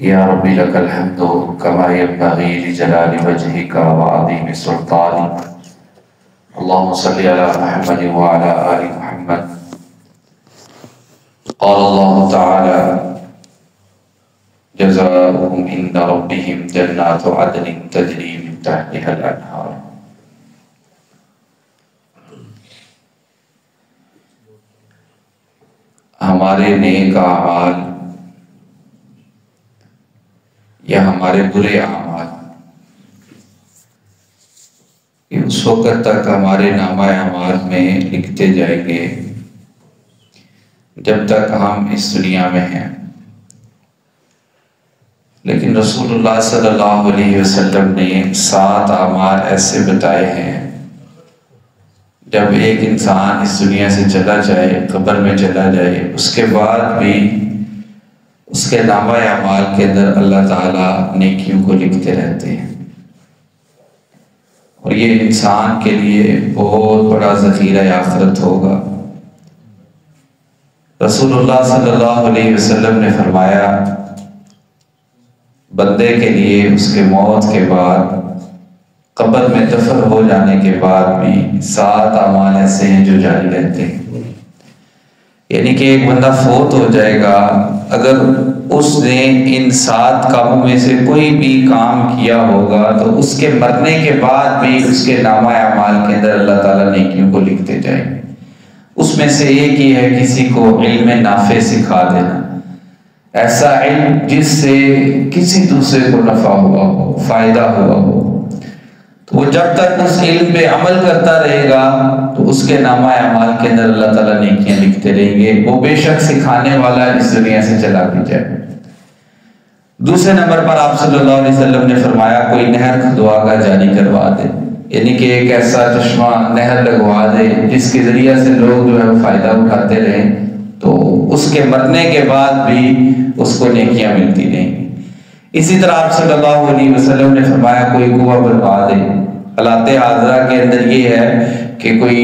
یا ربی لک الحمد کما ینبغی لجلال وجہک وعظیم سلطانک اللہم صلی علی محمد وعلی آل محمد قال اللہ تعالی جزاؤہم عند ربہم جنات عدن تجری من تحتها الانہار۔ ہمارے نیک اعمال یا ہمارے برے اعمال یہ اس وقت تک ہمارے نامہ اعمال میں لکھتے جائیں گے جب تک ہم اس دنیا میں ہیں، لیکن رسول اللہ صلی اللہ علیہ وسلم نے 7 اعمال ایسے بتائے ہیں جب ایک انسان اس دنیا سے چلا جائے، قبر میں چلا جائے، اس کے بعد بھی اس کے نامہ اعمال کے اندر اللہ تعالیٰ نیکیوں کو لکھتے رہتے ہیں، اور یہ انسان کے لیے بہت بڑا ذخیرہ آخرت ہوگا۔ رسول اللہ صلی اللہ علیہ وسلم نے فرمایا بندے کے لیے اس کے موت کے بعد، قبر میں دفن ہو جانے کے بعد بھی 7 اعمال ایسے ہیں جو جاری رہتے ہیں۔ یعنی کہ ایک بندہ فوت ہو جائے گا، اگر اس نے ان 7 کاموں میں سے کوئی بھی کام کیا ہوگا تو اس کے مرنے کے بعد بھی اس کے نامہ اعمال کے اندر اللہ تعالیٰ نیکیوں کو لکھتے جائیں گے۔ اس میں سے ایک ہی ہے کسی کو علم نافع سکھا دینا، ایسا علم جس سے کسی دوسرے کو نفع ہوا ہو، فائدہ ہوا ہو، تو وہ جب تک اس علم پہ عمل کرتا رہے گا تو اس کے نامہ اعمال کے اندر اللہ تعالیٰ نیکیاں لکھتے رہیں گے، وہ بے شک سکھانے والا اس دنیا سے چلا بھی جائے۔ دوسرے نمبر پر آپ صلی اللہ علیہ وسلم نے فرمایا کوئی نہر کھدوا کر جاری کروا دے، یعنی کہ ایک ایسا چشمہ نہر لگوا دے جس کے ذریعے سے لوگ جو ہے وہ فائدہ اٹھاتے رہیں، تو اس کے مرنے کے بعد بھی اس کو نیکیاں ملتی رہیں گی۔ اسی طرح آپ صلی اللہ علیہ وسلم نے فرمایا کوئی کنواں بنوا دے۔ حالات حاضرہ کے اندر یہ ہے کہ کوئی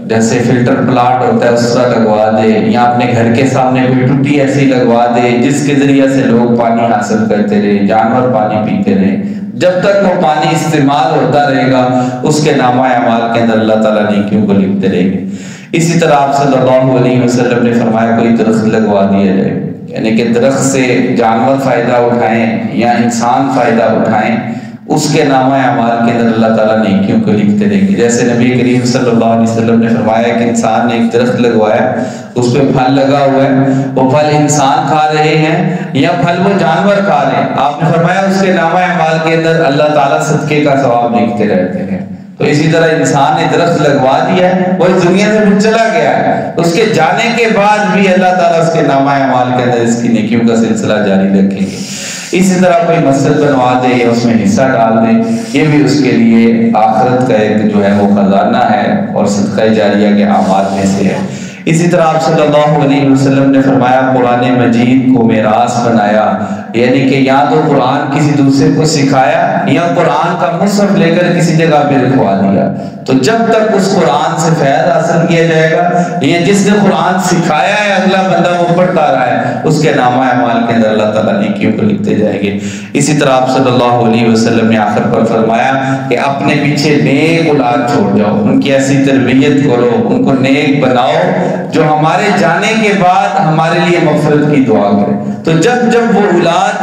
جیسے فلٹر پلانٹ ہوتا ہے اس طرح لگوا دے، یا اپنے گھر کے سامنے کوئی ٹوٹی ایسی لگوا دے جس کے ذریعے سے لوگ پانی حاصل کرتے رہے، جانور پانی پیتے رہے، جب تک وہ پانی استعمال ہوتا رہے گا اس کے نامہ اعمال کے اندر اللہ تعالیٰ نیکیوں کو لکھتے رہیں گے۔ اسی طرح آپ صلی اللہ علیہ وسلم نے فرمایا کوئی درخت لگوا دیا جائے، یعنی کہ درخت سے جانور فائدہ اٹھائیں یا انسان فائدہ اٹھائیں، اس کے نامہ اعمال کے اندر اللہ تعالیٰ نیکیوں کو لکھتے رہیں گے۔ جیسے نبی کریم صلی اللہ علیہ وسلم نے فرمایا کہ انسان نے ایک درخت لگوایا، اس پہ پھل لگا ہوا ہے، وہ پھل انسان کھا رہے ہیں یا پھل وہ جانور کھا رہے ہیں، آپ نے فرمایا اس کے نامہ اعمال کے اندر اللہ تعالیٰ صدقے کا ثواب لکھتے رہتے ہیں۔ تو اسی طرح انسان نے درخت لگوا دیا ہے، وہ اس دنیا سے پھر چلا گیا ہے، اس کے جانے کے بعد بھی اللہ تعالیٰ اس کے نامہ اعمال کے اندر اس کی نیکیوں کا سلسلہ جاری رکھیں گے۔ اسی طرح کوئی مسجد بنوا دے یا اس میں حصہ ڈال دے، یہ بھی اس کے لیے آخرت کا ایک جو ہے وہ خزانہ ہے اور صدقہ جاریہ کے اعمال میں سے ہے۔ اسی طرح آپ صلی اللہ علیہ وسلم نے فرمایا قرآن مجید کو میراث بنایا، یعنی کہ یا تو قرآن کسی دوسرے کو سکھایا یا قرآن کا مصحف لے کر کسی جگہ پہ رکھوا دیا، تو جب تک اس قرآن سے فیض حاصل کیا جائے گا، یا جس نے قرآن سکھایا ہے اگلا بندہ وہ پڑھتا رہا ہے، اس کے نامہ اعمال کے اندر اللہ تعالیٰ نیکیوں کو لکھتے جائیں گے۔ اسی طرح آپ صلی اللہ علیہ وسلم نے آخر پر فرمایا کہ اپنے پیچھے نیک اولاد چھوڑ جاؤ، ان کی ایسی تربیت کرو، ان کو نیک بناؤ جو ہمارے جانے کے بعد ہمارے لیے مغفرت کی دعا کرے۔ تو جب وہ اولاد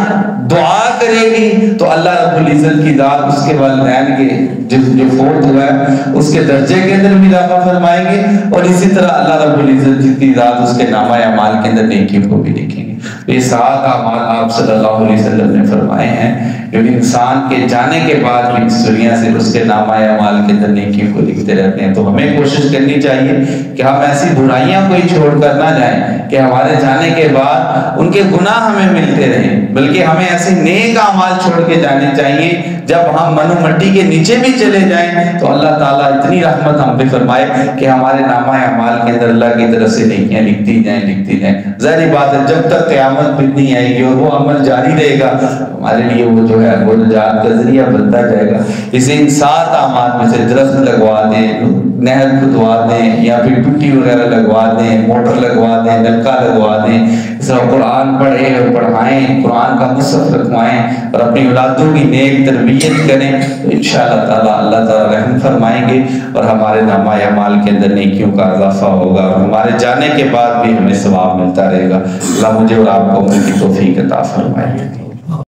دعا کرے گی تو اللہ رب العزت کی ذات اس کے والدین کے جو فوت ہوا ہے اس کے درجے کے اندر بھی اضافہ فرمائیں گے، اور اسی طرح اللہ رب العزت کی ذات اس کے نامہ اعمال کے اندر نیکیوں کو بھی لکھیں گے۔ یہ 7 اعمال آپ صلی اللہ علیہ وسلم نے فرمائے ہیں جو انسان کے جانے کے بعد بھی اس دنیا سے اس کے نامہ اعمال کے اندر نیکیوں کو لکھتے رہتے ہیں۔ تو ہمیں کوشش کرنی چاہیے کہ ہم ایسی برائیاں کوئی چھوڑ کر نہ جائیں کہ ہمارے جانے کے بعد ان کے گناہ ہمیں ملتے رہیں، بلکہ ہمیں ایسے نیک اعمال چھوڑ کے جانے چاہیے جب ہم من و مٹی کے نیچے بھی چلے جائیں تو اللہ تعالیٰ اتنی رحمت ہم پہ فرمائے کہ ہمارے نامہ اعمال کے اندر اللہ کی طرف سے نیکیاں لکھتی جائیں۔ ظاہری بات ہے جب تک قیامت بھی نہیں آئے گی اور وہ عمل جاری رہے گا ہمارے لیے وہ جو ہے وہ نجات کا ذریعہ بنتا جائے گا۔ اسے ان 7 اعمال میں سے درخت لگوا دیں، نہر کھدوا دیں، یا پھر ٹوٹی وغیرہ لگوا دیں، موٹر لگوا دیں، نلکا لگوا دیں، اس طرح قرآن پڑھیں اور پڑھائیں، قرآن کا مصحف رکھوائیں اور اپنی اولادوں کی نیک تربیت کریں تو انشاءاللہ تعالیٰ اللہ تعالیٰ رحم فرمائیں گے اور ہمارے نامہ اعمال کے اندر نیکیوں کا اضافہ ہوگا اور ہمارے جانے کے بعد بھی ہمیں ثواب ملتا رہے گا۔ اللہ مجھے اور آپ کو عمل کی توفیق عطا فرمائے۔